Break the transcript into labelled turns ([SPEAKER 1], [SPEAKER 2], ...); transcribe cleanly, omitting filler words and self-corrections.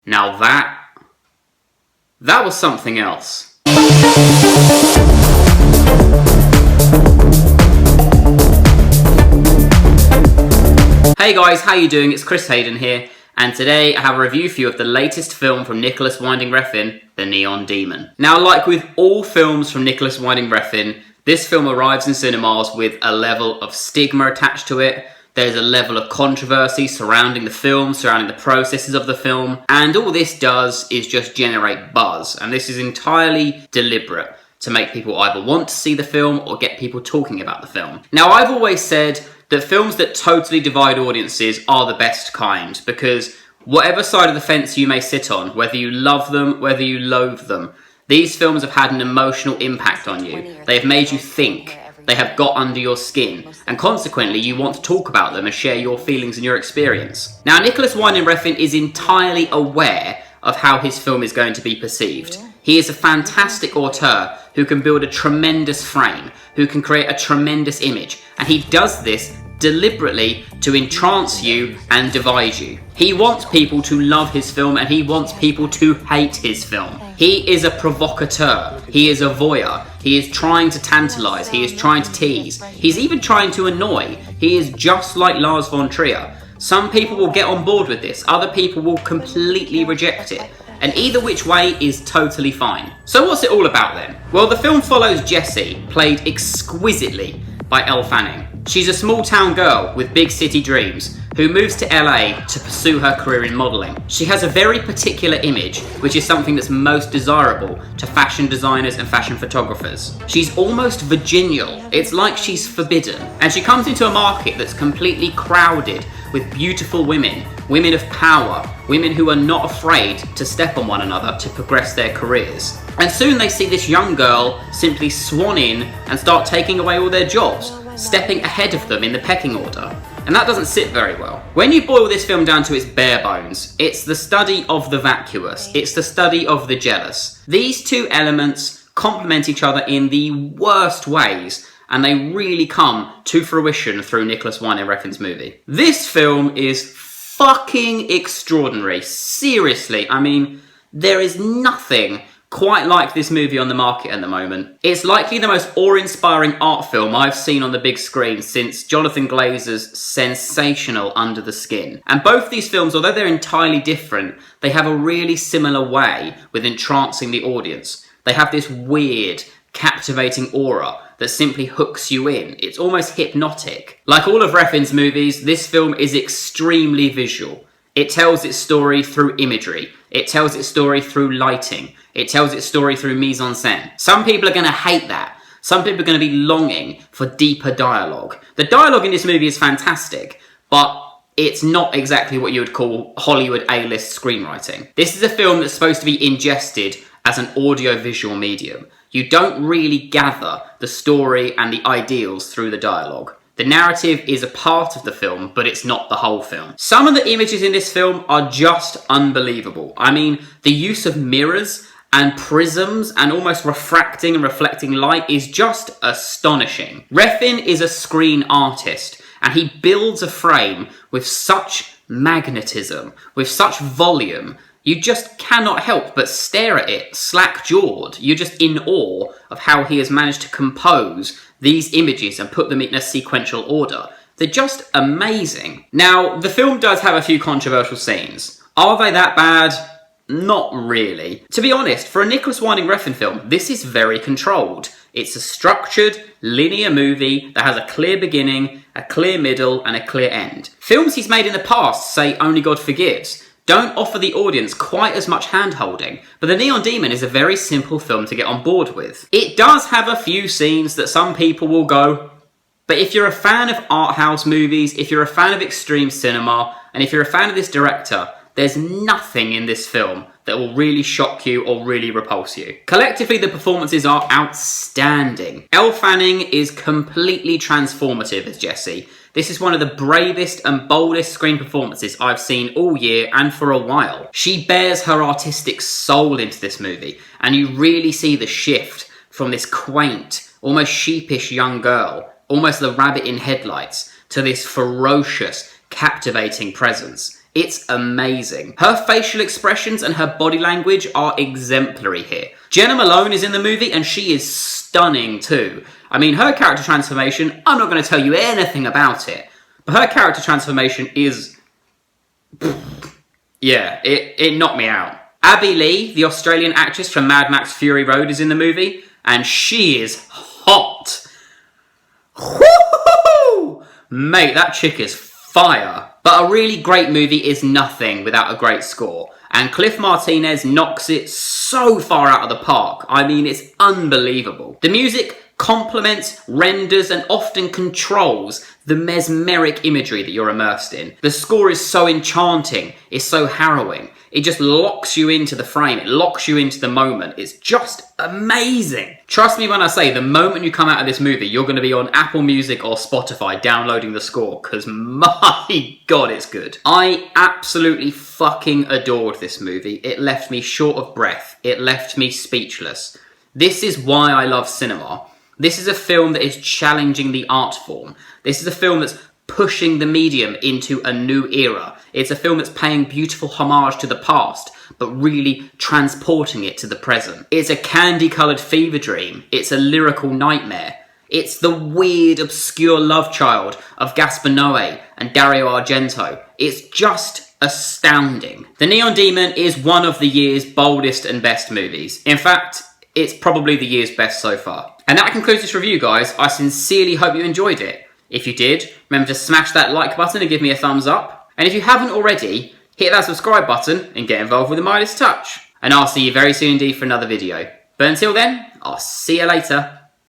[SPEAKER 1] Now that was something else. Hey guys, how you doing? It's Chris Haydon here, and today I have a review for you of the latest film from Nicolas Winding Refn, The Neon Demon. Now, like with all films from Nicolas Winding Refn, this film arrives in cinemas with a level of stigma attached to it. There's a level of controversy surrounding the film, surrounding the processes of the film, and all this does is just generate buzz, and this is entirely deliberate to make people either want to see the film or get people talking about the film. Now, I've always said that films that totally divide audiences are the best kind, because whatever side of the fence you may sit on, whether you love them, whether you loathe them, these films have had an emotional impact on you. They have made you think. They have got under your skin, and consequently you want to talk about them and share your feelings and your experience. Now, Nicolas Winding Refn is entirely aware of how his film is going to be perceived. He is a fantastic auteur who can build a tremendous frame, who can create a tremendous image, and he does this deliberately to entrance you and divide you. He wants people to love his film and he wants people to hate his film. He is a provocateur. He is a voyeur. He is trying to tantalise. He is trying to tease. He's even trying to annoy. He is just like Lars von Trier. Some people will get on board with this. Other people will completely reject it. And either which way is totally fine. So what's it all about then? Well, the film follows Jessie, played exquisitely by Elle Fanning. She's a small town girl with big city dreams who moves to LA to pursue her career in modelling. She has a very particular image, which is something that's most desirable to fashion designers and fashion photographers. She's almost virginal. It's like she's forbidden. And she comes into a market that's completely crowded with beautiful women, women of power, women who are not afraid to step on one another to progress their careers. And soon they see this young girl simply swan in and start taking away all their jobs, stepping ahead of them in the pecking order. And that doesn't sit very well. When you boil this film down to its bare bones, it's the study of the vacuous, it's the study of the jealous. These two elements complement each other in the worst ways, and they really come to fruition through Nicolas Winding Refn's movie. This film is fucking extraordinary. Seriously, I mean, there is nothing quite like this movie on the market at the moment. It's likely the most awe-inspiring art film I've seen on the big screen since Jonathan Glazer's sensational Under the Skin. And both these films, although they're entirely different, they have a really similar way with entrancing the audience. They have this weird, captivating aura that simply hooks you in. It's almost hypnotic. Like all of Refn's movies, this film is extremely visual. It tells its story through imagery. It tells its story through lighting. It tells its story through mise-en-scène. Some people are going to hate that. Some people are going to be longing for deeper dialogue. The dialogue in this movie is fantastic, but it's not exactly what you would call Hollywood A-list screenwriting. This is a film that's supposed to be ingested as an audio-visual medium. You don't really gather the story and the ideals through the dialogue. The narrative is a part of the film, but it's not the whole film. Some of the images in this film are just unbelievable. I mean, the use of mirrors and prisms and almost refracting and reflecting light is just astonishing. Refn is a screen artist, and he builds a frame with such magnetism, with such volume. You just cannot help but stare at it, slack-jawed. You're just in awe of how he has managed to compose these images and put them in a sequential order. They're just amazing. Now, the film does have a few controversial scenes. Are they that bad? Not really. To be honest, for a Nicolas Winding Refn film, this is very controlled. It's a structured, linear movie that has a clear beginning, a clear middle, and a clear end. Films he's made in the past, say Only God Forgives, don't offer the audience quite as much hand-holding, but The Neon Demon is a very simple film to get on board with. It does have a few scenes that some people will go, but if you're a fan of art house movies, if you're a fan of extreme cinema, and if you're a fan of this director, there's nothing in this film that will really shock you or really repulse you. Collectively, the performances are outstanding. Elle Fanning is completely transformative as Jessie. This is one of the bravest and boldest screen performances I've seen all year and for a while. She bears her artistic soul into this movie, and you really see the shift from this quaint, almost sheepish young girl, almost the rabbit in headlights, to this ferocious, captivating presence. It's amazing. Her facial expressions and her body language are exemplary here. Jena Malone is in the movie and she is stunning too. I mean, her character transformation, I'm not going to tell you anything about it, but her character transformation is... yeah, it knocked me out. Abbey Lee, the Australian actress from Mad Max Fury Road, is in the movie, and she is hot. Woo-hoo-hoo! Mate, that chick is fire. But a really great movie is nothing without a great score. And Cliff Martinez knocks it so far out of the park. I mean, it's unbelievable. The music complements, renders, and often controls the mesmeric imagery that you're immersed in. The score is so enchanting, it's so harrowing. It just locks you into the frame, it locks you into the moment. It's just amazing. Trust me when I say, the moment you come out of this movie, you're going to be on Apple Music or Spotify downloading the score, because my god, it's good. I absolutely fucking adored this movie. It left me short of breath. It left me speechless. This is why I love cinema. This is a film that is challenging the art form. This is a film that's pushing the medium into a new era. It's a film that's paying beautiful homage to the past, but really transporting it to the present. It's a candy-coloured fever dream. It's a lyrical nightmare. It's the weird, obscure love child of Gaspar Noé and Dario Argento. It's just astounding. The Neon Demon is one of the year's boldest and best movies. In fact, it's probably the year's best so far. And that concludes this review, guys. I sincerely hope you enjoyed it. If you did, remember to smash that like button and give me a thumbs up. And if you haven't already, hit that subscribe button and get involved with the Midas Touch. And I'll see you very soon indeed for another video. But until then, I'll see you later.